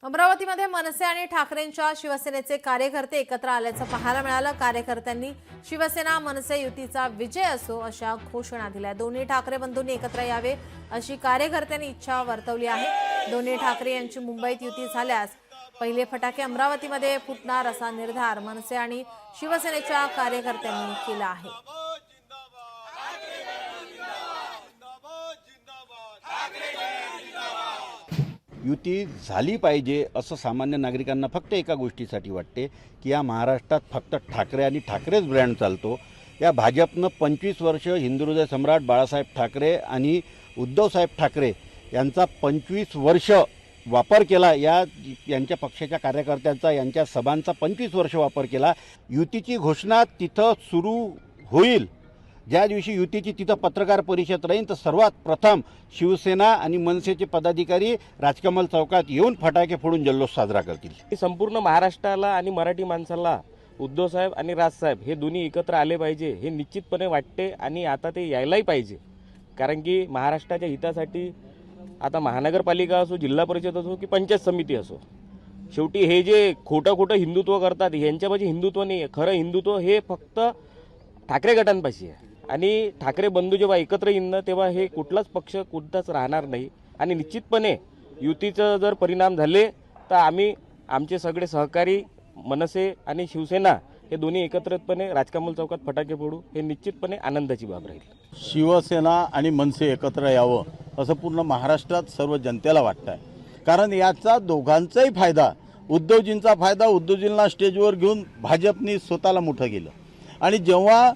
अमरावतीमध्ये मनसे आणि ठाकरेंच्या शिवसेनेचे कार्यकर्ते एकत्र आल्याचं पाहायला मिळालं। कार्यकर्त्यांनी शिवसेना मनसे युतीचा विजय असो अशा घोषणा दिल्या। दोन्ही ठाकरे बंधूंनी एकत्र यावे अशी कार्यकर्त्यांनी इच्छा वर्तवली आहे। दोन्ही ठाकरे यांची मुंबईत युती झाल्यास पहिले फटाके अमरावतीमध्ये फुटणार असा निर्धार मनसे आणि शिवसेनेच्या कार्यकर्त्यांनी केला आहे। युती झाली पाहिजे असं सामान्य नागरिकांना फक्त एका गोष्टीसाठी वाटते की या महाराष्ट्रात फक्त ठाकरे आणि ठाकरेच ब्रँड चालतो। या भाजपनं 25 वर्ष हिंदुहृदय सम्राट बाळासाहेब ठाकरे आणि उद्धवसाहेब ठाकरे यांचा 25 वर्ष वापर केला। यांच्या पक्षाच्या कार्यकर्त्यांचा यांच्या सभांचा 25 वर्ष वापर केला। युतीची घोषणा तिथं सुरू होईल ज्या दिवशी युतीची तिथं पत्रकार परिषद राहील तर सर्वात प्रथम शिवसेना आणि मनसेचे पदाधिकारी राजकमल चौकात येऊन फटाके फोडून जल्लोष साजरा करतील। संपूर्ण महाराष्ट्राला आणि मराठी माणसाला उद्धव साहेब आणि राजसाहेब हे दोन्ही एकत्र आले पाहिजे हे निश्चितपणे वाटते आणि आता ते यायलाही पाहिजे। कारण की महाराष्ट्राच्या हितासाठी आता महानगरपालिका असो, जिल्हा परिषद असो की पंचायत समिती असो, शेवटी हे जे खोटं हिंदुत्व करतात यांच्यापाशी हिंदुत्व नाही आहे। खरं हिंदुत्व हे फक्त ठाकरे गटांपाशी आहे आणि ठाकरे बंधू जेव्हा एकत्र येईन तेव्हा हे कुठलाच पक्ष कुठलाच राहणार नाही आणि निश्चितपणे युतीचं जर परिणाम झाले तर आम्ही आमचे सगळे सहकारी मनसे आणि शिवसेना हे दोन्ही एकत्रितपणे राजकमल चौकात फटाके फोडू हे निश्चितपणे आनंदाची बाब राहील। शिवसेना आणि मनसे एकत्र यावं असं पूर्ण महाराष्ट्रात सर्व जनतेला वाटतं आहे। कारण याचा दोघांचाही फायदा, उद्धवजींचा फायदा, उद्धवजींना स्टेजवर घेऊन भाजपनी स्वतःला मोठं केलं आणि जेव्हा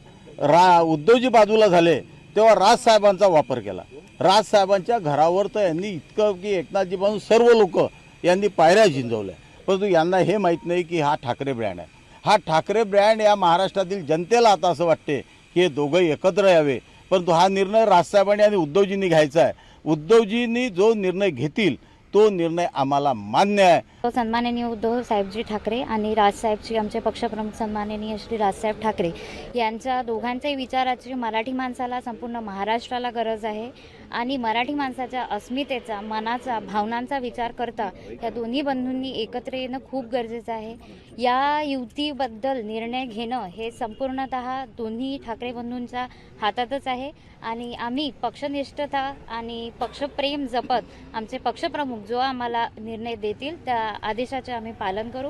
उद्धवजी बाजूला झाले तेव्हा राजसाहेबांचा वापर केला। राजसाहेबांच्या घरावर तर यांनी इतकं की एकनाथजी पासून सर्व लोक यांनी पायऱ्या झिंजवल्या, परंतु यांना हे माहीत नाही की हा ठाकरे ब्रँड आहे। हा ठाकरे ब्रँड या महाराष्ट्रातील जनतेला आता असं वाटते की हे दोघंही एकत्र यावे, परंतु हा निर्णय राजसाहेबांनी आणि उद्धवजींनी घ्यायचा आहे। उद्धवजींनी जो निर्णय घेतील तो निर्णय आम्हाला मान्य आहे। सन्माननीय उद्धव साहेबजी ठाकरे आणि राजसाहेबजी आमचे पक्षप्रमुख सन्माननीय श्री राजसाहेब ठाकरे यांच्या दोघांच्याही विचाराची मराठी माणसाला, संपूर्ण महाराष्ट्राला गरज आहे आणि मराठी माणसाच्या अस्मितेचा, मनाचा, भावनांचा विचार करता या दोन्ही बंधूंनी एकत्र येणं खूप गरजेचं आहे। या युतीबद्दल निर्णय घेणं हे संपूर्णतः दोन्ही ठाकरे बंधूंच्या हातातच आहे आणि आम्ही पक्षनिष्ठता आणि पक्षप्रेम जपत आमचे पक्षप्रमुख जो आम्हाला निर्णय देतील त्या आदेशाचे आम्ही पालन करू।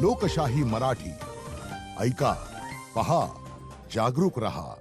लोकशाही मराठी ऐका, पहा, जागरूक रहा।